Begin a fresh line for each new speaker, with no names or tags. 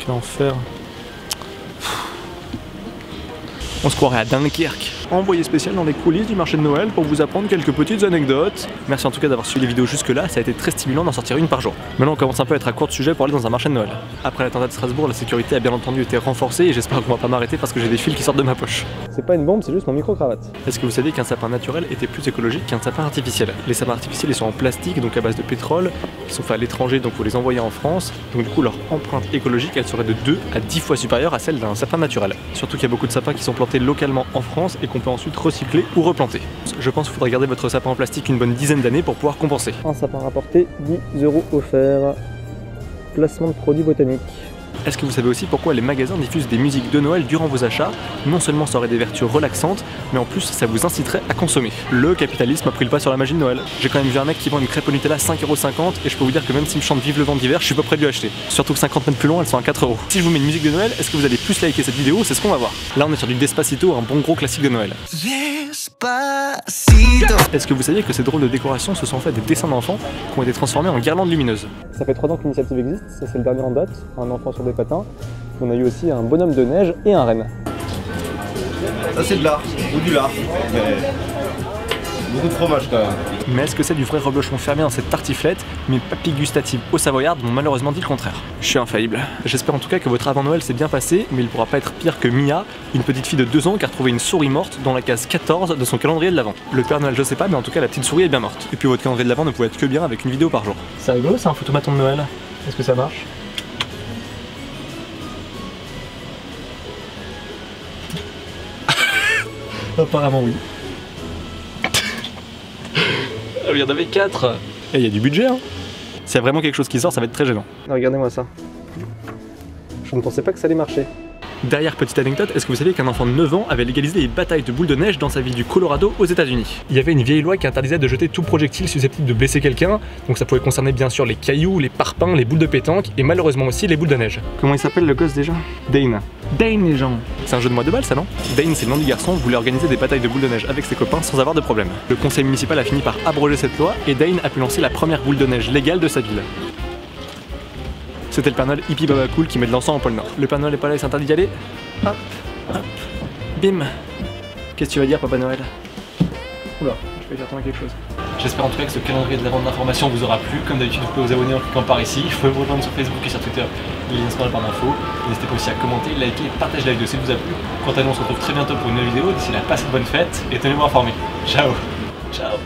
l'enfer. On se croirait à Dunkerque. Envoyé spécial dans les coulisses du marché de Noël pour vous apprendre quelques petites anecdotes. Merci en tout cas d'avoir suivi les vidéos jusque là, ça a été très stimulant d'en sortir une par jour. Maintenant on commence un peu à être à court de sujet pour aller dans un marché de Noël. Après l'attentat de Strasbourg, la sécurité a bien entendu été renforcée et j'espère qu'on va pas m'arrêter parce que j'ai des fils qui sortent de ma poche. C'est pas une bombe, c'est juste mon micro-cravate. Est-ce que vous saviez qu'un sapin naturel était plus écologique qu'un sapin artificiel? Les sapins artificiels ils sont en plastique, donc à base de pétrole, ils sont faits à l'étranger, donc vous les envoyez en France, donc du coup leur empreinte écologique elle serait de 2 à 10 fois supérieure à celle d'un sapin naturel. Surtout qu'il y a beaucoup de sapins qui sont plantés localement en France et qu'on peut ensuite recycler ou replanter. Je pense qu'il faudrait garder votre sapin en plastique une bonne dizaine d'années pour pouvoir compenser. Un sapin rapporté, 10 € offert. Placement de produits botaniques. Est-ce que vous savez aussi pourquoi les magasins diffusent des musiques de Noël durant vos achats? Non seulement ça aurait des vertus relaxantes, mais en plus ça vous inciterait à consommer. Le capitalisme a pris le pas sur la magie de Noël. J'ai quand même vu un mec qui vend une crêpe au Nutella 5,50 € et je peux vous dire que même s'il me chante Vive le vent d'hiver, je suis pas prêt de lui acheter. Surtout que 50 mètres plus loin, elles sont à 4 €. Si je vous mets une musique de Noël, est-ce que vous allez plus liker cette vidéo? C'est ce qu'on va voir. Là on est sur du Despacito, un bon gros classique de Noël. Est-ce que vous saviez que ces drôles de décorations se sont fait des dessins d'enfants qui ont été transformés en guirlandes lumineuses? Ça fait 3 ans que l'initiative existe, ça c'est le dernier en date, un enfant sur des patins. On a eu aussi un bonhomme de neige et un renne.
Ça c'est de l'art, ou du lard, mais beaucoup de fromage quand même.
Mais est-ce que c'est du vrai reblochon fermé dans cette tartiflette? Mes papilles gustatives au savoyarde m'ont malheureusement dit le contraire. Je suis infaillible. J'espère en tout cas que votre avant Noël s'est bien passé, mais il pourra pas être pire que Mia, une petite fille de 2 ans qui a retrouvé une souris morte dans la case 14 de son calendrier de l'Avent. Le Père Noël je sais pas, mais en tout cas la petite souris est bien morte. Et puis votre calendrier de l'Avent ne pouvait être que bien avec une vidéo par jour. C'est rigolo, c'est un photomaton de Noël. Est-ce que ça marche? Apparemment oui. Il y en avait 4. Et il y a du budget hein. S'il y a vraiment quelque chose qui sort, ça va être très gênant. Regardez-moi ça. Je ne pensais pas que ça allait marcher. Derrière petite anecdote, est-ce que vous saviez qu'un enfant de 9 ans avait légalisé les batailles de boules de neige dans sa ville du Colorado aux États-Unis? Il y avait une vieille loi qui interdisait de jeter tout projectile susceptible de blesser quelqu'un, donc ça pouvait concerner bien sûr les cailloux, les parpaings, les boules de pétanque et malheureusement aussi les boules de neige. Comment il s'appelle le gosse déjà? Dane. Dane les gens. C'est un jeu de mois de balle ça non? Dane c'est le nom du garçon, voulait organiser des batailles de boules de neige avec ses copains sans avoir de problème. Le conseil municipal a fini par abroger cette loi et Dane a pu lancer la première boule de neige légale de sa ville. C'était le Père Noël hippie baba cool qui met de l'encens en pôle Nord. Le Père Noël est pas là, il s'interdit d'y aller. Hop, hop, bim. Qu'est-ce que tu vas dire Papa Noël? Oula, je vais dire tomber quelque chose. J'espère en tout cas que ce calendrier de la vente d'informations vous aura plu. Comme d'habitude, vous pouvez vous abonner en cliquant par ici. Vous pouvez me rejoindre sur Facebook et sur Twitter. Les liens sont dans la barre d'infos. N'hésitez pas aussi à commenter, liker et partager la vidéo si elle vous a plu. Quant à nous, on se retrouve très bientôt pour une nouvelle vidéo. D'ici là, passez de bonnes fêtes et tenez-vous informés. Ciao. Ciao.